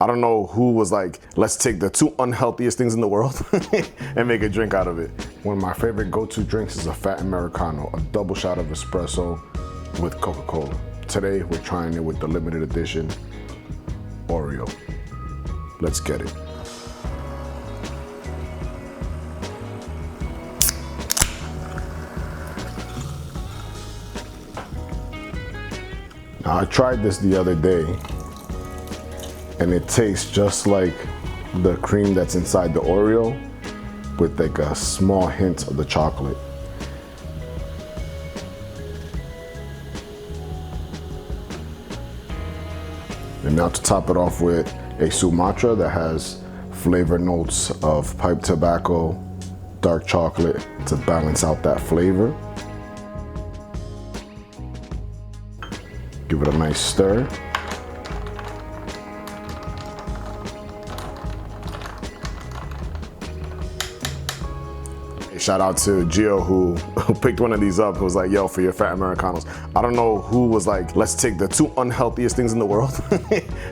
I don't know who was like, let's take the two unhealthiest things in the world and make a drink out of it. One of my favorite go-to drinks is a fat Americano, a double shot of espresso with Coca Cola. Today, we're trying it with the limited edition Oreo. Let's get it. Now, I tried this the other day, and it tastes just like the cream that's inside the Oreo with like a small hint of the chocolate. And now to top it off with a Sumatra that has flavor notes of pipe tobacco, dark chocolate to balance out that flavor. Give it a nice stir. Shout out to Gio who picked one of these up. Who was like, yo, for your fat Americanos. I don't know who was like, let's take the two unhealthiest things in the world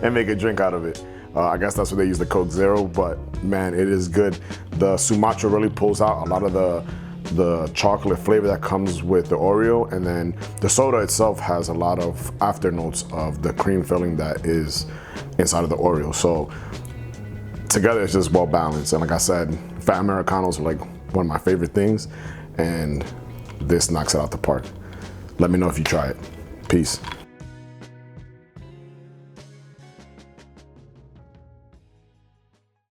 and make a drink out of it. I guess that's what they use the Coke Zero, but man, it is good. The Sumatra really pulls out a lot of the chocolate flavor that comes with the Oreo, and then the soda itself has a lot of after notes of the cream filling that is inside of the Oreo. So together it's just well balanced. And like I said, fat Americanos are like one of my favorite things, and this knocks it out the park. Let me know if you try it. Peace.